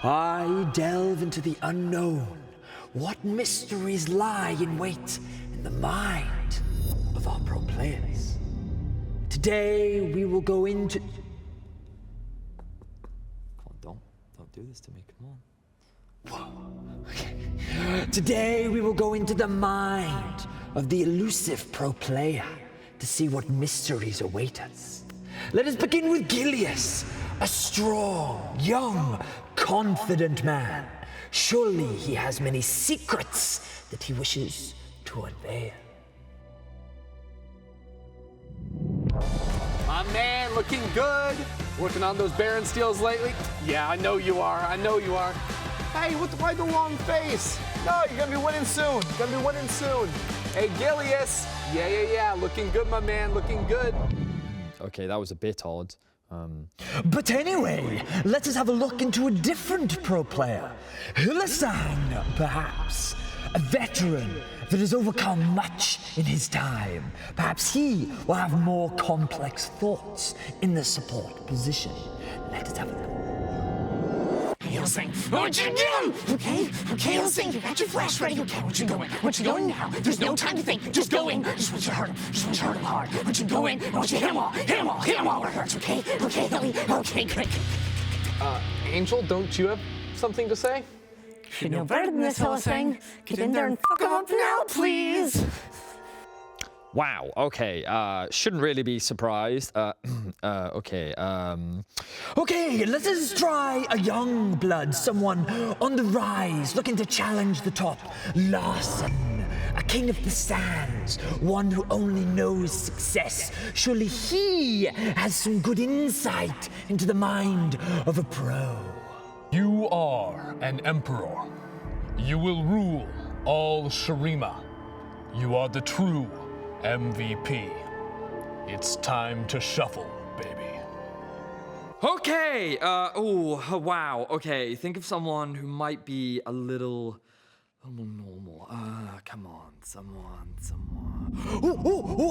I delve into the unknown. What mysteries lie in wait in the mind of our pro players? Today we will go into... Oh, don't do this to me, come on. Whoa, okay. Today we will go into the mind of the elusive pro player to see what mysteries await us. Let us begin with Gilius, a strong, young, confident man. Surely he has many secrets that he wishes to unveil. My man, looking good. Working on those Baron steals lately? Yeah, I know you are. I know you are. Hey, why the long face? No, you're gonna be winning soon. You're gonna be winning soon. Hey, Gilius. Yeah. Looking good, my man. Looking good. Okay, that was a bit odd. But anyway, let us have a look into a different pro player. Hylissang, perhaps. A veteran that has overcome much in his time. Perhaps he will have more complex thoughts in the support position. Let us have a look. Hylissang, what you do? Okay, Hylissang, you got your flash ready. Okay, what you going now? There's no time to think. Just go in. Just want you to hurt him. Just want you to hurt him hard. What you go in? I want you to hit him all where it hurts. Okay, Hilly. Okay, great. Angel, don't you have something to say? You know better than this, Hylissang. Get in there and fuck him up now, please. Wow, okay, shouldn't really be surprised. Okay, Okay, let us try a young blood, someone on the rise, looking to challenge the top. Larson, a king of the sands, one who only knows success. Surely he has some good insight into the mind of a pro. You are an emperor. You will rule all Shurima. You are the true MVP. It's time to shuffle, baby. okay, oh, wow, okay, think of someone who might be a little normal. Come on, someone.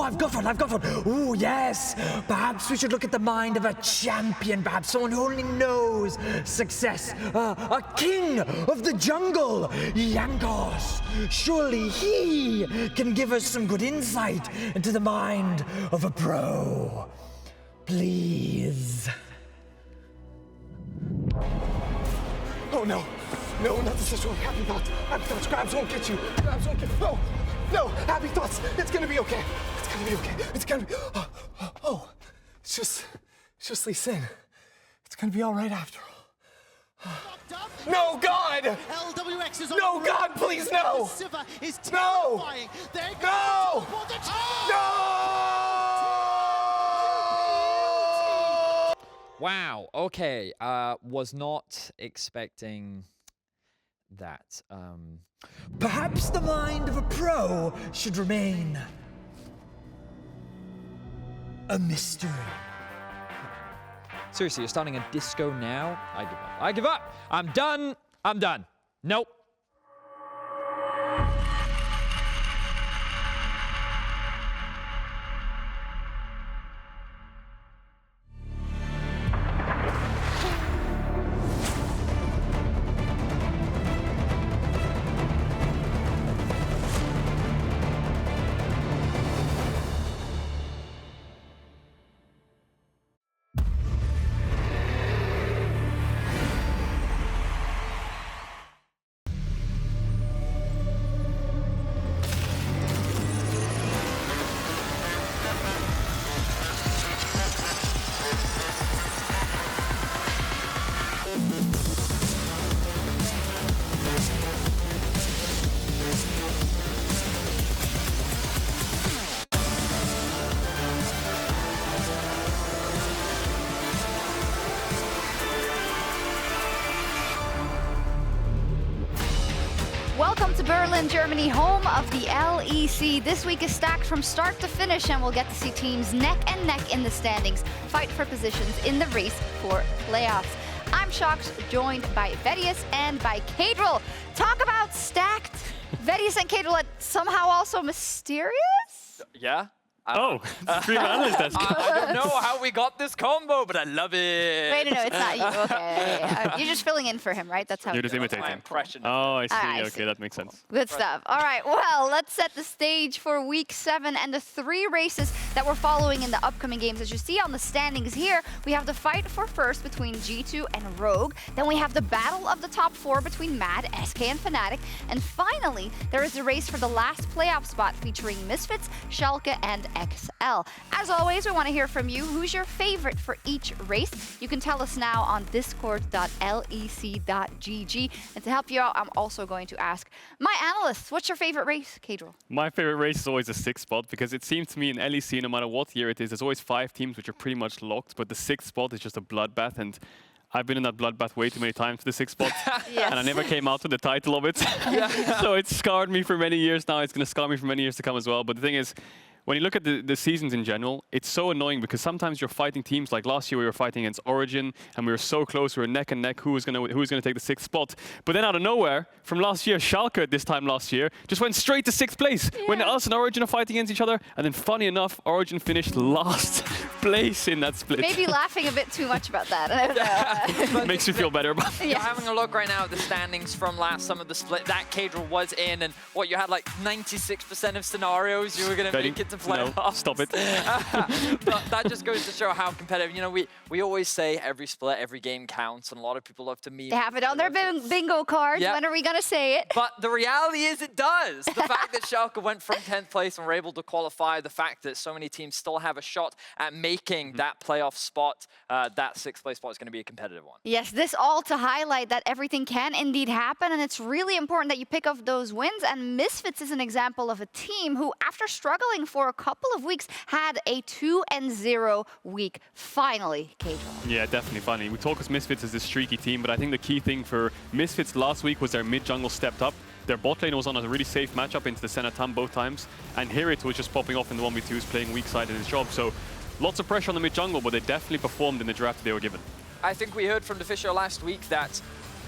I've got one. Oh, yes. Perhaps we should look at the mind of a champion, perhaps someone who only knows success. A king of the jungle, Yankos. Surely he can give us some good insight into the mind of a pro. Please. Oh, no. No, not the situation. Happy thoughts. Grabs won't get you. No, happy thoughts. It's gonna be okay. It's gonna be. Oh, it's just Lee Sin. It's gonna be all right after all. No, God! LWX is on No, God, please, no! Is No! No! Wow, okay, was not expecting that. Perhaps the mind of a pro should remain a mystery. Seriously, you're starting a disco now? I give up. I'm done. Nope. Welcome to Berlin, Germany, home of the LEC. This week is stacked from start to finish, and we'll get to see teams neck and neck in the standings fight for positions in the race for playoffs. I'm Sjokz, joined by Vedius and by Caedrel. Talk about stacked. Vedius and Caedrel are somehow also mysterious? Yeah? Oh, stream analyst desk. I don't know how we got this combo, but I love it. Wait, no, it's not you. Okay. You're just filling in for him, right? That's how You're it just goes. imitating. My impression. Oh, I see. I Okay, see. that makes sense. Good stuff. All right, well, let's set the stage for week 7 and the 3 races that we're following in the upcoming games. As you see on the standings here, we have the fight for first between G2 and Rogue. Then we have the battle of the top 4 between Mad, SK, and Fnatic. And finally, there is a race for the last playoff spot featuring Misfits, Schalke, and XL. As always, we want to hear from you. Who's your favorite for each race? You can tell us now on discord.lec.gg. And to help you out, I'm also going to ask my analysts, what's your favorite race, Caedrel? My favorite race is always the 6th spot because it seems to me in LEC, no matter what year it is, there's always 5 teams which are pretty much locked, but the 6th spot is just a bloodbath. And I've been in that bloodbath way too many times for the 6th spot, Yes. and I never came out with the title of it. So it's scarred me for many years now. It's going to scar me for many years to come as well. But the thing is, when you look at the seasons in general, it's so annoying because sometimes you're fighting teams. Like last year, we were fighting against Origin, and we were so close. We were neck and neck. Who was gonna take the 6th spot? But then out of nowhere, from last year, Schalke this time last year just went straight to 6th place. When us and Origin are fighting against each other, and then funny enough, Origin finished last place in that split. Maybe laughing a bit too much about that. I don't know. Makes you feel better about it. You're having a look right now at the standings from last summer, the split that Caedrel was in, and what you had like 96% of scenarios you were going to make it to playoffs. No, stop it. But that just goes to show how competitive. You know, we always say every split, every game counts, and a lot of people love to meme. They have it on their bingo cards. Yep. When are we going to say it? But the reality is it does. The fact that Schalke went from 10th place and were able to qualify, the fact that so many teams still have a shot at making that playoff spot, that 6th place spot is going to be a competitive one. Yes, this all to highlight that everything can indeed happen, and it's really important that you pick up those wins. And Misfits is an example of a team who, after struggling for a couple of weeks, had a 2-0 week. Finally, Caedrel. Yeah, definitely funny. We talk as Misfits as this streaky team, but I think the key thing for Misfits last week was their mid-jungle stepped up. Their bot lane was on a really safe matchup into the Senatam both times, and here it was just popping off in the 1v2s, playing weak side in his job. So lots of pressure on the mid-jungle, but they definitely performed in the draft they were given. I think we heard from the Fisher last week that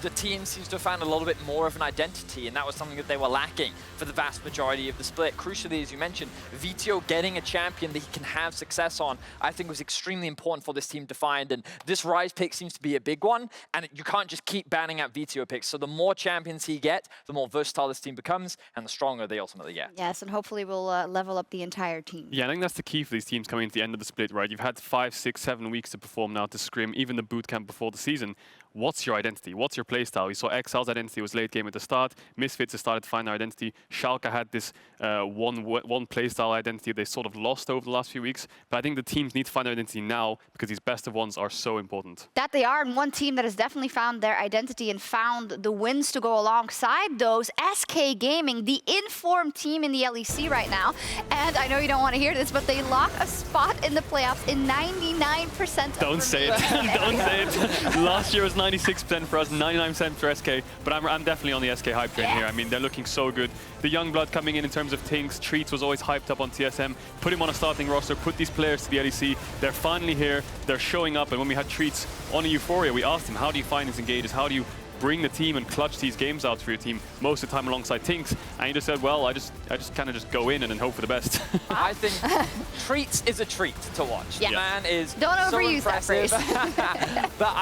the team seems to have found a little bit more of an identity, and that was something that they were lacking for the vast majority of the split. Crucially, as you mentioned, Vito getting a champion that he can have success on, I think was extremely important for this team to find, and this Rise pick seems to be a big one, and you can't just keep banning out Vito picks, so the more champions he gets, the more versatile this team becomes, and the stronger they ultimately get. Yes, and hopefully we'll level up the entire team. Yeah, I think that's the key for these teams coming into the end of the split, right? You've had 5, 6, 7 weeks to perform now to scrim, even the boot camp before the season. What's your identity? What's your playstyle? You saw XL's identity was late game at the start. Misfits has started to find their identity. Schalke had this one playstyle identity they sort of lost over the last few weeks. But I think the teams need to find their identity now because these best of ones are so important. That they are, and one team that has definitely found their identity and found the wins to go alongside those, SK Gaming, the informed team in the LEC right now. And I know you don't want to hear this, but they lock a spot in the playoffs in 99% Don't say it. Don't say it. Last year was 96% for us, 99% for SK, but I'm definitely on the SK hype train here. I mean, they're looking so good. The young blood coming in terms of Tinks, Treats was always hyped up on TSM. Put him on a starting roster, put these players to the LEC. They're finally here, they're showing up, and when we had Treats on a Euphoria, we asked him, how do you find these engages? How do you bring the team and clutch these games out for your team most of the time alongside Tinks? And he just said, well, I just kind of just go in and then hope for the best. I think Treats is a treat to watch. Yeah. The man is Don't so overuse that impressive. phrase. But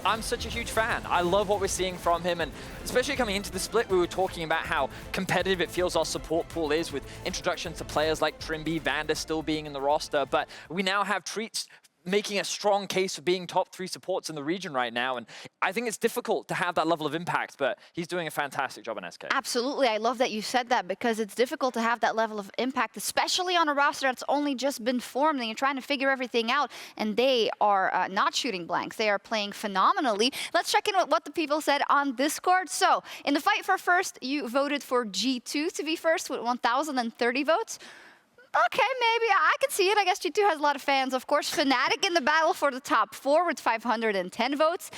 I'm such a huge fan. I love what we're seeing from him, and especially coming into the split, we were talking about how competitive it feels our support pool is with introductions to players like Trimby, Vander still being in the roster, but we now have Treats making a strong case for being top 3 supports in the region right now, and I think it's difficult to have that level of impact, but he's doing a fantastic job in SK. Absolutely, I love that you said that because it's difficult to have that level of impact, especially on a roster that's only just been formed and you're trying to figure everything out, and they are not shooting blanks. They are playing phenomenally. Let's check in with what the people said on Discord. So, in the fight for first, you voted for G2 to be first with 1,030 votes. Okay, maybe I can see it. I guess G2 has a lot of fans, of course. Fnatic in the battle for the top 4 with 510 votes.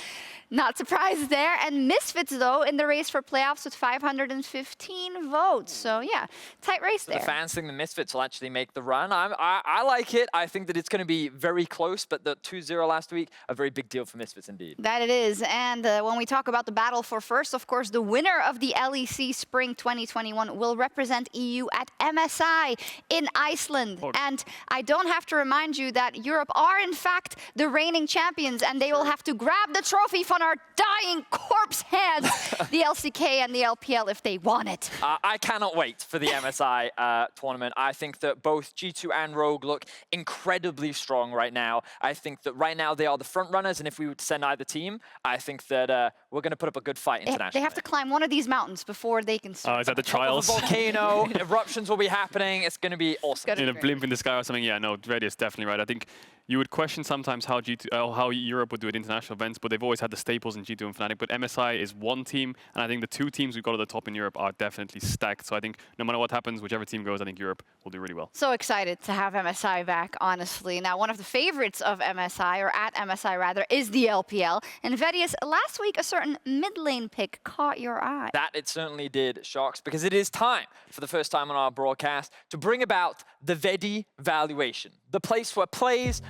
Not surprised there. And Misfits, though, in the race for playoffs with 515 votes. So, yeah, tight race there. The fans think the Misfits will actually make the run. I like it. I think that it's going to be very close, but the 2-0 last week, a very big deal for Misfits indeed. That it is. And when we talk about the battle for first, of course, the winner of the LEC Spring 2021 will represent EU at MSI in Iceland. And I don't have to remind you that Europe are, in fact, the reigning champions, and they will have to grab the trophy from our dying corpse hands, the LCK and the LPL, if they want it. I cannot wait for the MSI tournament. I think that both G2 and Rogue look incredibly strong right now. I think that right now they are the front runners, and if we would send either team, I think that we're going to put up a good fight internationally. They have to climb one of these mountains before they can start. Oh, is that the trials? Volcano, eruptions will be happening. It's going to be awesome. In a blimp in the sky or something. Yeah, no, Vedius is definitely right. I think you would question sometimes how how Europe would do at international events, but they've always had the staples in G2 and Fnatic. But MSI is one team, and I think the two teams we've got at the top in Europe are definitely stacked. So I think no matter what happens, whichever team goes, I think Europe will do really well. So excited to have MSI back, honestly. Now, one of the favorites of MSI, or at MSI rather, is the LPL. And Vedius, last week a certain mid lane pick caught your eye. That it certainly did, Sjokz, because it is time, for the first time on our broadcast, to bring about the Vedi valuation, the place where players,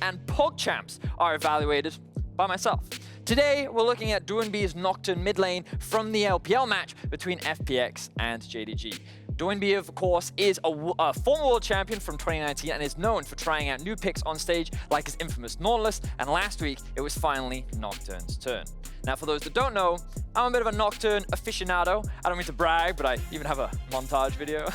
and PogChamps are evaluated by myself. Today, we're looking at Doinb's Nocturne mid lane from the LPL match between FPX and JDG. Doinb, of course, is a former world champion from 2019 and is known for trying out new picks on stage like his infamous Nautilus, and last week, it was finally Nocturne's turn. Now, for those that don't know, I'm a bit of a Nocturne aficionado. I don't mean to brag, but I even have a montage video.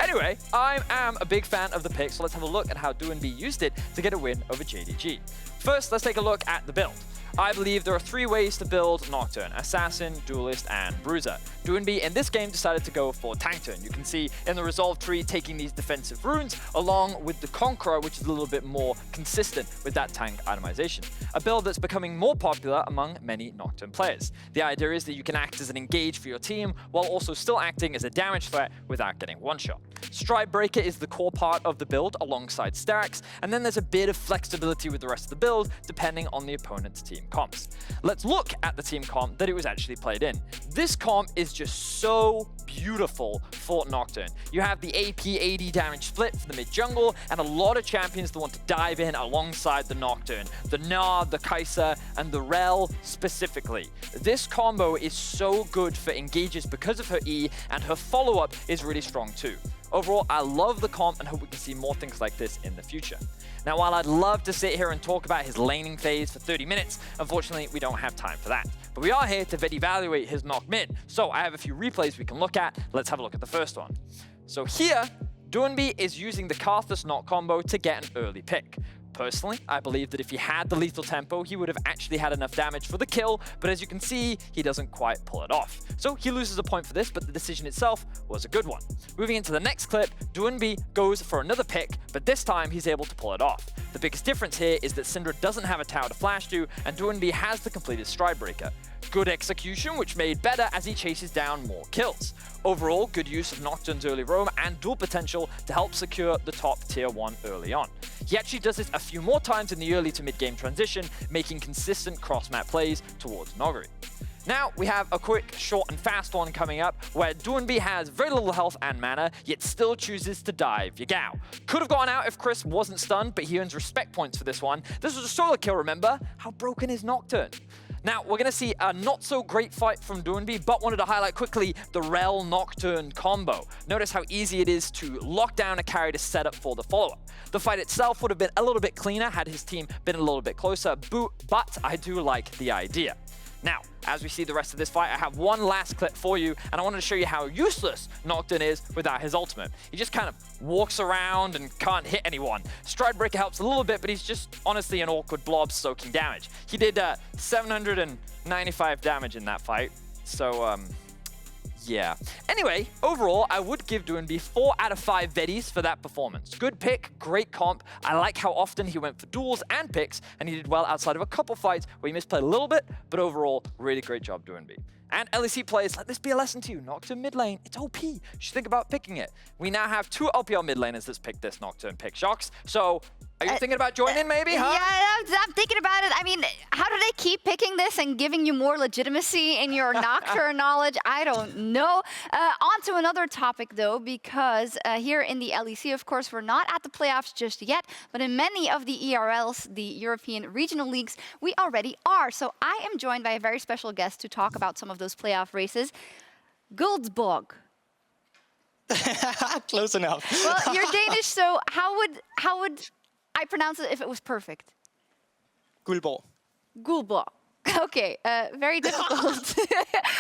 Anyway, I am a big fan of the pick, so let's have a look at how Doinb used it to get a win over JDG. First, let's take a look at the build. I believe there are 3 ways to build Nocturne: Assassin, Duelist, and Bruiser. Doinb in this game decided to go for Tank Turn. You can see in the Resolve tree taking these defensive runes along with the Conqueror, which is a little bit more consistent with that tank itemization. A build that's becoming more popular among many Nocturne players. The idea is that you can act as an engage for your team while also still acting as a damage threat without getting one-shot. Stride Breaker is the core part of the build alongside Starax, and then there's a bit of flexibility with the rest of the build depending on the opponent's team comps. Let's look at the team comp that it was actually played in. This comp is just so beautiful for Nocturne. You have the AP AD damage split for the mid jungle, and a lot of champions that want to dive in alongside the Nocturne. The Nard, the Kai'Sa, and the Rel specifically. This combo is so good for engages because of her E, and her follow-up is really strong too. Overall, I love the comp and hope we can see more things like this in the future. Now, while I'd love to sit here and talk about his laning phase for 30 minutes, unfortunately, we don't have time for that. But we are here to evaluate his Noc mid, so I have a few replays we can look at. Let's have a look at the first one. So here, Doinb is using the Karthus Noc combo to get an early pick. Personally, I believe that if he had the lethal tempo, he would have actually had enough damage for the kill, but as you can see, he doesn't quite pull it off. So he loses a point for this, but the decision itself was a good one. Moving into the next clip, Doinb goes for another pick, but this time he's able to pull it off. The biggest difference here is that Syndra doesn't have a tower to flash to, and Doinb has the completed Stride Breaker. Good execution, which made better as he chases down more kills. Overall, good use of Nocturne's early roam and dual potential to help secure the top tier 1 early on. He actually does this a few more times in the early to mid-game transition, making consistent cross-map plays towards Noguri. Now, we have a quick, short, and fast one coming up, where Doinb has very little health and mana, yet still chooses to dive Yagao. Could have gone out if Chris wasn't stunned, but he earns respect points for this one. This was a solo kill, remember? How broken is Nocturne? Now, we're going to see a not-so-great fight from Doinb, but wanted to highlight quickly the Rel Nocturne combo. Notice how easy it is to lock down a carry to set up for the follow-up. The fight itself would have been a little bit cleaner had his team been a little bit closer, but I do like the idea. Now, as we see the rest of this fight, I have one last clip for you, and I wanted to show you how useless Nocturne is without his ultimate. He just kind of walks around and can't hit anyone. Stride Breaker helps a little bit, but he's just honestly an awkward blob soaking damage. He did 795 damage in that fight, so yeah. Anyway, overall, I would give Doinb 4 out of 5 Vedis for that performance. Good pick, great comp. I like how often he went for duels and picks, and he did well outside of a couple fights where he misplayed a little bit, but overall, really great job, Doinb. And LEC players, let this be a lesson to you. Nocturne mid lane, it's OP. You should think about picking it. We now have 2 LPL mid laners that's picked this Nocturne pick, Sjokz. So, are you thinking about joining maybe, huh? Yeah, I'm thinking about it. I mean, how do they keep picking this and giving you more legitimacy in your Nocturne knowledge? I don't know. On to another topic, though, because here in the LEC, of course, we're not at the playoffs just yet, but in many of the ERLs, the European regional leagues, we already are. So I am joined by a very special guest to talk about some of those playoff races. Guldsborg. Close enough. Well, you're Danish, so how would I pronounce it if it was perfect? Guldborg. Guldborg. Okay, very difficult.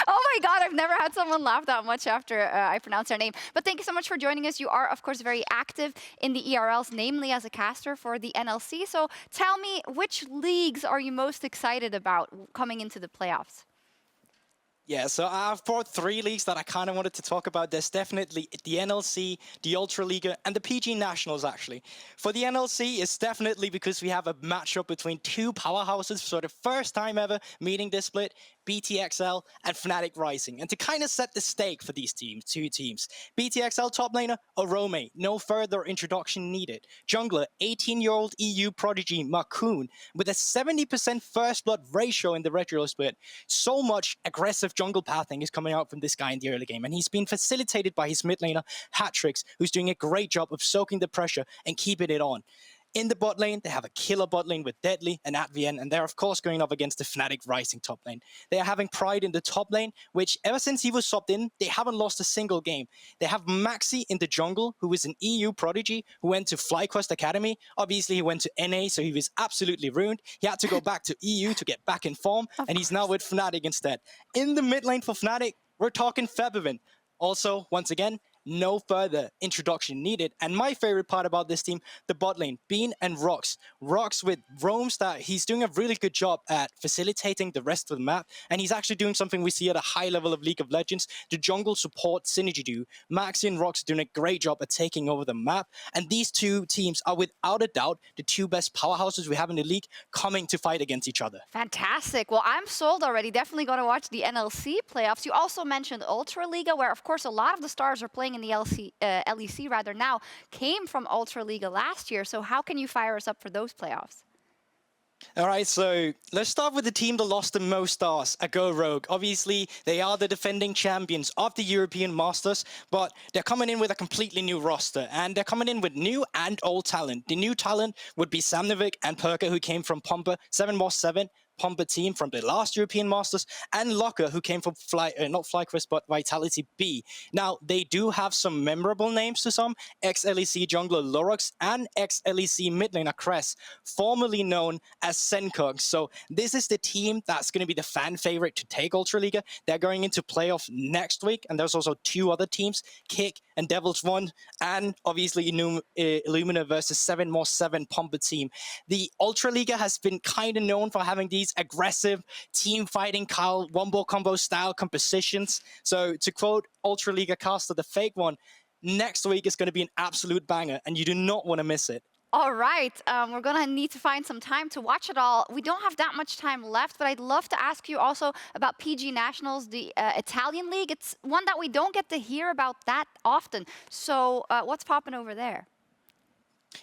Oh my God, I've never had someone laugh that much after I pronounce their name. But thank you so much for joining us. You are, of course, very active in the ERLs, namely as a caster for the NLC. So tell me, which leagues are you most excited about coming into the playoffs? Yeah, so I've brought 3 leagues that I kind of wanted to talk about. There's definitely the NLC, the Ultra Liga, and the PG Nationals, actually. For the NLC, it's definitely because we have a matchup between 2 powerhouses for the first time ever meeting this split, BTXL and Fnatic Rising. And to kind of set the stake for these teams, 2 teams, BTXL top laner, Orome, no further introduction needed. Jungler, 18-year-old EU prodigy Markoon, with a 70% first blood ratio in the retro split. So much aggressive jungle pathing is coming out from this guy in the early game, and he's been facilitated by his mid laner, Hatrix, who's doing a great job of soaking the pressure and keeping it on. In the bot lane, they have a killer bot lane with Deadly and Advien, and they're of course going up against the Fnatic Rising top lane. They are having Pride in the top lane, which ever since he was subbed in, they haven't lost a single game. They have Maxi in the jungle, who is an EU prodigy, who went to FlyQuest Academy. Obviously, he went to NA, so he was absolutely ruined. He had to go back to EU to get back in form, and he's now with Fnatic instead. In the mid lane for Fnatic, we're talking Febvin. Also, once again, no further introduction needed. And my favorite part about this team, the bot lane, Bean and Rox. Rox with roams that he's doing a really good job at facilitating the rest of the map. And he's actually doing something we see at a high level of League of Legends, the jungle support synergy do. Maxi and Rox are doing a great job at taking over the map. And these 2 teams are without a doubt the 2 best powerhouses we have in the league coming to fight against each other. Fantastic. Well, I'm sold already. Definitely going to watch the NLC playoffs. You also mentioned Ultra Liga, where of course a lot of the stars are playing in the LEC rather now, came from Ultra Liga last year. So how can you fire us up for those playoffs? All right, so let's start with the team that lost the most stars, Go Rogue. Obviously, they are the defending champions of the European Masters, but they're coming in with a completely new roster, and they're coming in with new and old talent. The new talent would be Samnevik and Perka, who came from Pompa 7x7, Pompa team from the last European Masters, and Locker, who came from not FlyQuest, but Vitality B. Now, they do have some memorable names to some, ex-LEC jungler Lorox and ex-LEC mid laner Cress, formerly known as Senkog. So this is the team that's going to be the fan favorite to take Ultra Liga. They're going into playoff next week, and there's also 2 other teams, Kick and Devil's One, and obviously Illumina versus 7x7 Pompa team. The Ultra Liga has been kind of known for having these aggressive team fighting wombo combo style compositions. So to quote Ultra Liga caster, the fake one, next week is going to be an absolute banger, and you do not want to miss it. All right, we're going to need to find some time to watch it all. We don't have that much time left, but I'd love to ask you also about PG Nationals, the Italian league. It's one that we don't get to hear about that often. So what's popping over there?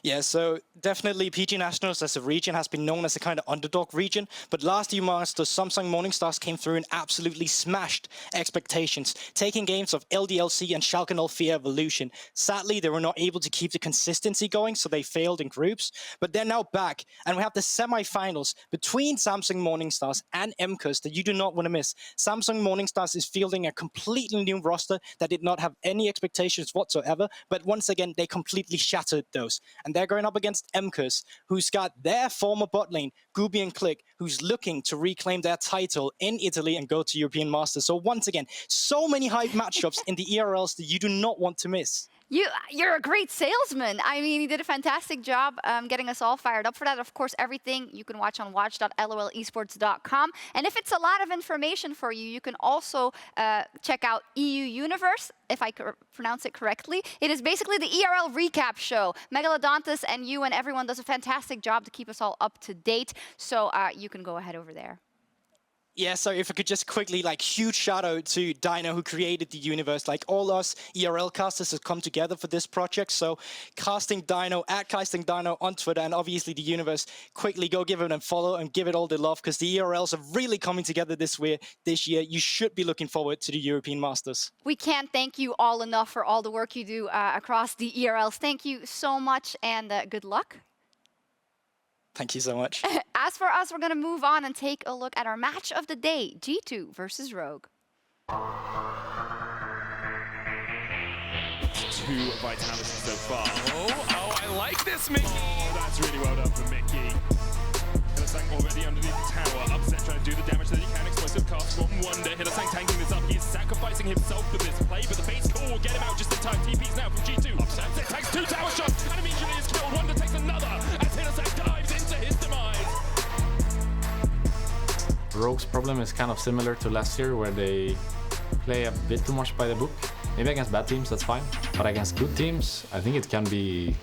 Yeah, so definitely PG Nationals as a region has been known as a kind of underdog region, but last year Masters, Samsung Morningstars came through and absolutely smashed expectations, taking games of LDLC and Schalke 04 Evolution. Sadly, they were not able to keep the consistency going, so they failed in groups, but they're now back, and we have the semi-finals between Samsung Morningstars and MCUS that you do not want to miss. Samsung Morningstars is fielding a completely new roster that did not have any expectations whatsoever, but once again, they completely shattered those. And they're going up against MCUS, who's got their former bot lane, Gooby and Click, who's looking to reclaim their title in Italy and go to European Masters. So once again, so many hype matchups in the ERLs that you do not want to miss. You're a great salesman. I mean, you did a fantastic job getting us all fired up for that. Of course, everything you can watch on watch.lolesports.com. And if it's a lot of information for you, you can also check out EU Universe, if I pronounce it correctly. It is basically the ERL recap show. Megalodontus and you and everyone does a fantastic job to keep us all up to date. So you can go ahead over there. Yeah, so if I could just quickly, huge shout out to Dino, who created the universe. All us ERL casters have come together for this project. So Casting Dino, @CastingDino on Twitter, and obviously the universe, quickly go give it a follow and give it all the love, because the ERLs are really coming together this year. You should be looking forward to the European Masters. We can't thank you all enough for all the work you do across the ERLs. Thank you so much, and good luck. Thank you so much. As for us, we're going to move on and take a look at our match of the day, G2 versus Rogue. to Vitality so far. Oh, I like this, Mickey! Oh, that's really well done for Mickey. Hillesang already underneath the tower. Upset trying to do the damage that he can. Explosive cast from Wonder. Hillesang tanking this up. He is sacrificing himself for this play, but the base core will get him out just in time. TP's now from G2. Upset takes 2 tower shots and immediately is killed. Wonder takes another as Hillesang dives into his demise. Rogue's problem is kind of similar to last year, where they play a bit too much by the book. Maybe against bad teams, that's fine. But against good teams, I think it can be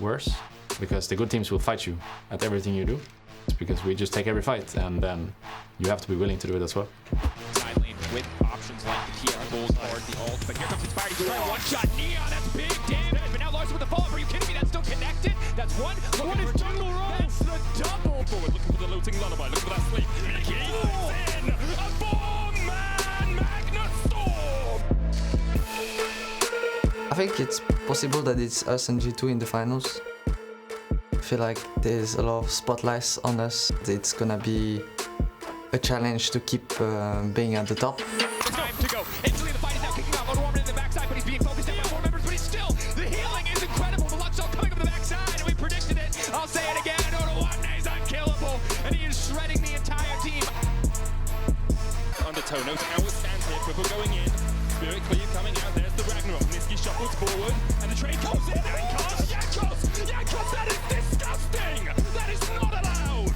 worse, because the good teams will fight you at everything you do. It's because we just take every fight, and then you have to be willing to do it as well. Side lane with options like the TR goals or the ult, but here comes Inspired. He's trying one shot. Neon, that's big damage. But now Larson with the follow-up. Are you kidding me? That's still connected. That's one. What is jungle roll? That's the double. Forward, looking for the looting lullaby. Looking for that sleep. Mickey in. A four-man Magnus Storm. I think it's possible that it's us and G2 in the finals. I feel like there's a lot of spotlights on us. It's gonna be a challenge to keep being at the top. Time to go. Instantly the fight is now kicking off. Odorman in the backside, but he's being focused by 4 members, but he's still. The healing is incredible. The luck shot coming up the backside, and we predicted it. I'll say it again. Odorman is unkillable, and he is shredding the entire team. Undertow, no tower stands here. Triple going in. Spirit Cleave coming out. There's the Ragnarok. Niski shuffles forward, and the trade comes in. Yankos! Yankos! Yankos! That is disgusting! That is not allowed!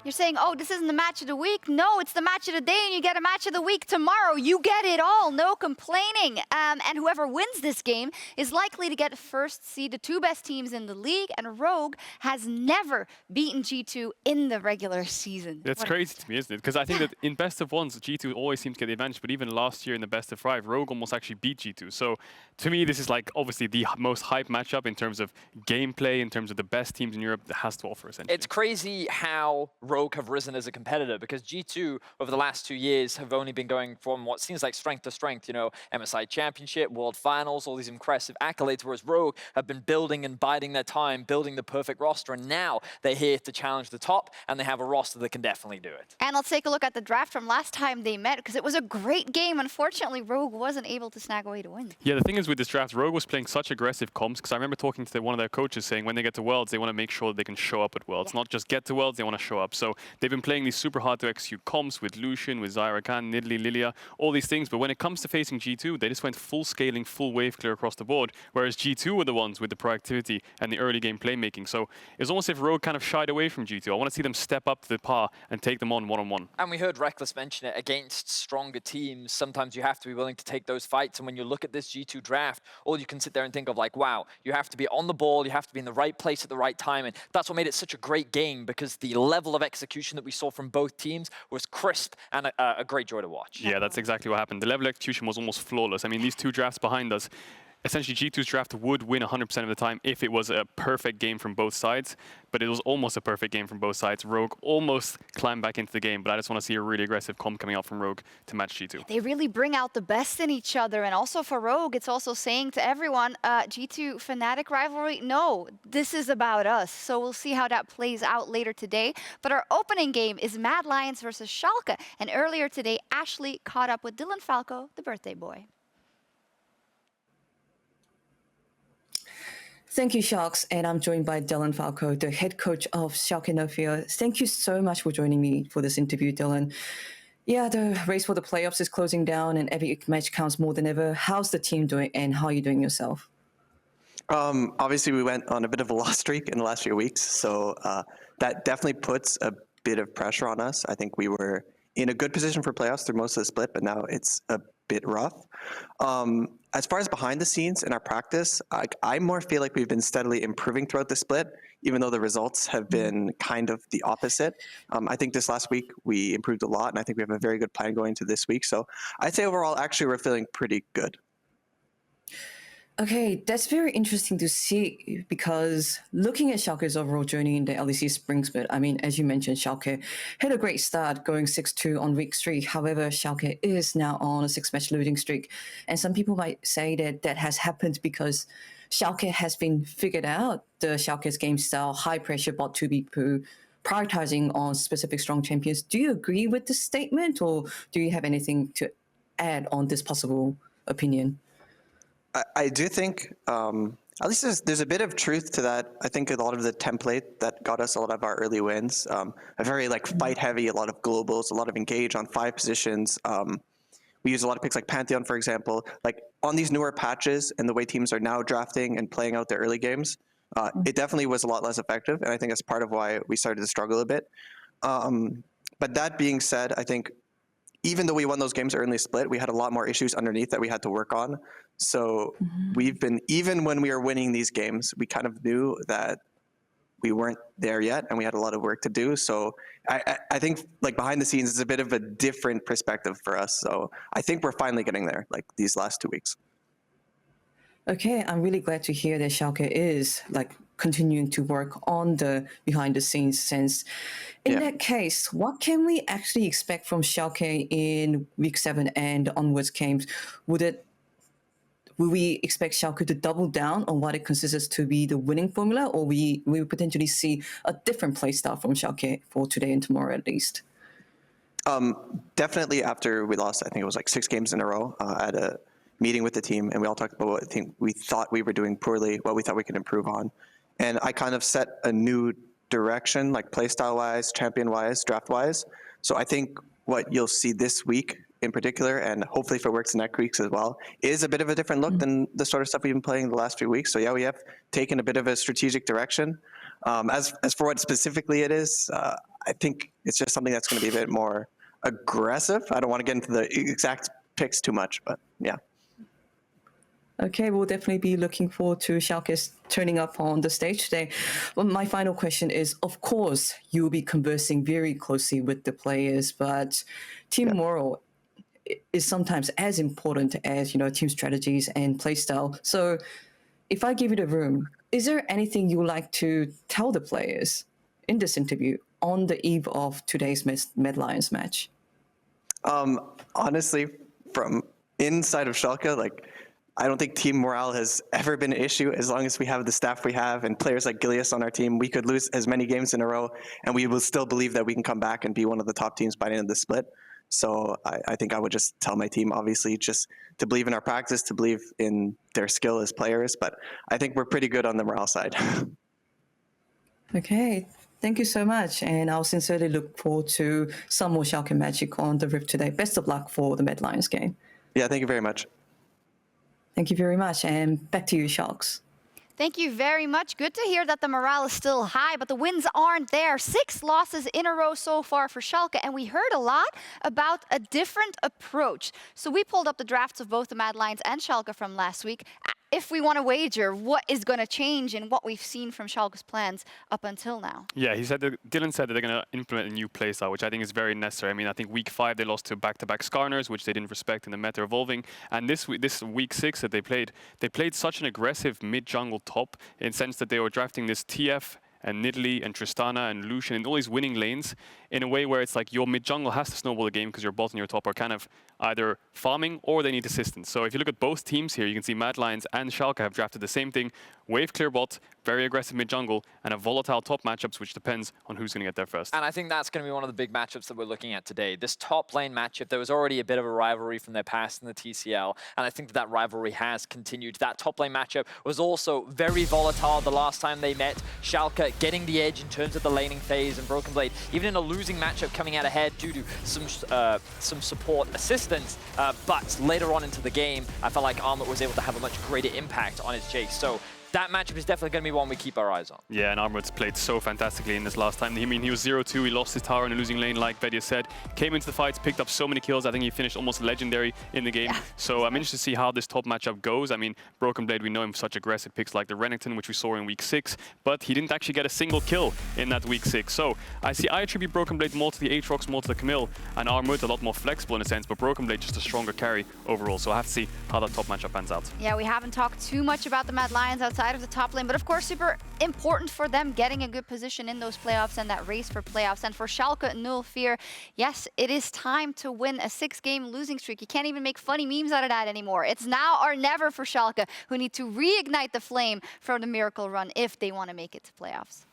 You're saying, oh, this isn't the match of the week. No, it's the match of the day, and you get a match of the week tomorrow. You get it all, no complaining. And whoever wins this game is likely to get first seed, the 2 best teams in the league, and Rogue has never beaten G2 in the regular season. That's crazy to me, isn't it? Because I think that in best of ones, G2 always seems to get the advantage, but even last year in the best of 5, Rogue almost actually beat G2. So to me, this is like obviously the most hype matchup in terms of gameplay, in terms of the best teams in Europe that has to offer, essentially. It's crazy how Rogue have risen as a competitor, because G2 over the last 2 years have only been going from what seems like strength to strength, you know, MSI Championship, World Finals, all these impressive accolades, whereas Rogue have been building and biding their time, building the perfect roster, and now they're here to challenge the top, and they have a roster that can definitely do it. And let's take a look at the draft from last time they met, because it was a great game. Unfortunately, Rogue wasn't able to snag away to win. Yeah, the thing is with this draft, Rogue was playing such aggressive comps, because I remember talking to one of their coaches saying when they get to Worlds, they want to make sure that they can show up at Worlds. Not just get to Worlds, they want to show up. So they've been playing these super hard to execute comps with Lucian, with Zyra Khan, Nidalee, Lilia, all these things. But when it comes to facing G2, they just went full scaling, full wave clear across the board, whereas G2 were the ones with the proactivity and the early game playmaking. So it's almost as if Rogue kind of shied away from G2. I want to see them step up to the par and take them on one-on-one. And we heard Reckless mention it, against stronger teams, sometimes you have to be willing to take those fights. And when you look at this G2 draft, all you can sit there and think of like, wow, you have to be on the ball, you have to be in the right place at the right time. And that's what made it such a great game, because the level of execution that we saw from both teams was crisp and a great joy to watch. Yeah, that's exactly what happened. The level of execution was almost flawless. I mean, these 2 drafts behind us, essentially G2's draft would win 100% of the time if it was a perfect game from both sides, but it was almost a perfect game from both sides. Rogue almost climbed back into the game, but I just want to see a really aggressive comp coming out from Rogue to match G2. They really bring out the best in each other, and also for Rogue, it's also saying to everyone, G2 Fnatic rivalry, no, this is about us. So we'll see how that plays out later today. But our opening game is Mad Lions versus Schalke, and earlier today, Ashley caught up with Dylan Falco, the birthday boy. Thank you, Sjokz, and I'm joined by Dylan Falco, the head coach of Schalke 04. Thank you so much for joining me for this interview, Dylan. Yeah, the race for the playoffs is closing down and every match counts more than ever. How's the team doing and how are you doing yourself? Obviously, we went on a bit of a loss streak in the last few weeks, so that definitely puts a bit of pressure on us. I think we were in a good position for playoffs through most of the split, but now it's a bit rough. As far as behind the scenes in our practice, I more feel like we've been steadily improving throughout the split, even though the results have been kind of the opposite. I think this last week we improved a lot, and I think we have a very good plan going into this week. So I'd say overall, actually, we're feeling pretty good. Okay, that's very interesting to see, because looking at Schalke's overall journey in the LEC Spring Split, I mean, as you mentioned, Schalke had a great start going 6-2 on week 3. However, Schalke is now on a 6-match losing streak. And some people might say that that has happened because Schalke has been figured out, the Schalke's game style, high pressure bot 2B poo, prioritizing on specific strong champions. Do you agree with this statement, or do you have anything to add on this possible opinion? I do think, at least there's a bit of truth to that. I think a lot of the template that got us a lot of our early wins, a very like fight heavy, a lot of globals, a lot of engage on 5 positions. We use a lot of picks like Pantheon, for example. Like on these newer patches and the way teams are now drafting and playing out their early games, it definitely was a lot less effective. And I think that's part of why we started to struggle a bit. But that being said, I think even though we won those games early in the split, we had a lot more issues underneath that we had to work on. So we've been, even when we were winning these games, we kind of knew that we weren't there yet and we had a lot of work to do. So I think like behind the scenes, it's a bit of a different perspective for us. So I think we're finally getting there, like these last 2 weeks. Okay, I'm really glad to hear that Schalke is like continuing to work on the behind the scenes sense. In that case, what can we actually expect from Schalke in week 7 and onwards games? Will we expect Schalke to double down on what it considers to be the winning formula, or we will potentially see a different play style from Schalke for today and tomorrow at least? Definitely after we lost, I think it was like 6 games in a row, I had a meeting with the team and we all talked about what I think we thought we were doing poorly, what we thought we could improve on. And I kind of set a new direction, like play style wise, champion wise, draft wise. So I think what you'll see this week in particular, and hopefully if it works in next weeks as well, is a bit of a different look than the sort of stuff we've been playing the last few weeks. So yeah, we have taken a bit of a strategic direction. As for what specifically it is, I think it's just something that's going to be a bit more aggressive. I don't want to get into the exact picks too much, but yeah. Okay, we'll definitely be looking forward to Schalke turning up on the stage today. Well, my final question is, of course, you'll be conversing very closely with the players, but team morale is sometimes as important as, team strategies and play style. So if I give you the room, is there anything you would like to tell the players in this interview on the eve of today's Mad Lions match? Honestly, from inside of Schalke, like, I don't think team morale has ever been an issue. As long as we have the staff we have and players like Gilius on our team, we could lose as many games in a row and we will still believe that we can come back and be one of the top teams by the end of the split. So I think I would just tell my team, obviously, just to believe in our practice, to believe in their skill as players. But I think we're pretty good on the morale side. Okay, thank you so much. And I'll sincerely look forward to some more Schalke magic on the Rift today. Best of luck for the Mad Lions game. Yeah, thank you very much. Thank you very much. And back to you, Sjokz. Thank you very much. Good to hear that the morale is still high, but the wins aren't there. 6 losses in a row so far for Schalke, and we heard a lot about a different approach. So we pulled up the drafts of both the Mad Lions and Schalke from last week. If we want to wager what is going to change in what we've seen from Schalke's plans up until now. Yeah, Dylan said that they're going to implement a new playstyle, which I think is very necessary. I mean, I think week 5 they lost to back-to-back Skarners, which they didn't respect in the meta evolving. And this week 6 that they played such an aggressive mid-jungle top in the sense that they were drafting this TF and Nidalee and Tristana and Lucian and all these winning lanes in a way where it's like your mid-jungle has to snowball the game because your bot and your top are kind of either farming or they need assistance. So if you look at both teams here, you can see Mad Lions and Schalke have drafted the same thing. Wave clear bot, very aggressive mid-jungle, and a volatile top matchups, which depends on who's going to get there first. And I think that's going to be one of the big matchups that we're looking at today. This top lane matchup, there was already a bit of a rivalry from their past in the TCL, and I think that rivalry has continued. That top lane matchup was also very volatile the last time they met. Schalke getting the edge in terms of the laning phase, and Broken Blade, even in a losing matchup, coming out ahead due to some support assistance. But later on into the game, I felt like Armut was able to have a much greater impact on his Jace. So that matchup is definitely going to be one we keep our eyes on. Yeah, and Armut's played so fantastically in this last time. I mean, he was 0-2, he lost his tower in a losing lane, like Vedius said. Came into the fights, picked up so many kills. I think he finished almost legendary in the game. Yeah. So I'm interested to see how this top matchup goes. I mean, Broken Blade, we know him for such aggressive picks like the Renekton, which we saw in week 6, but he didn't actually get a single kill in that week 6. So I attribute Broken Blade more to the Aatrox, more to the Camille, and Armut a lot more flexible in a sense, but Broken Blade just a stronger carry overall. So I have to see how that top matchup pans out. Yeah, we haven't talked too much about the Mad Lions outside of the top lane, but of course super important for them getting a good position in those playoffs and that race for playoffs. And for Schalke, null fear, yes, it is time to win a 6-game losing streak. You can't even make funny memes out of that anymore. It's now or never for Schalke, who need to reignite the flame for the miracle run if they want to make it to playoffs.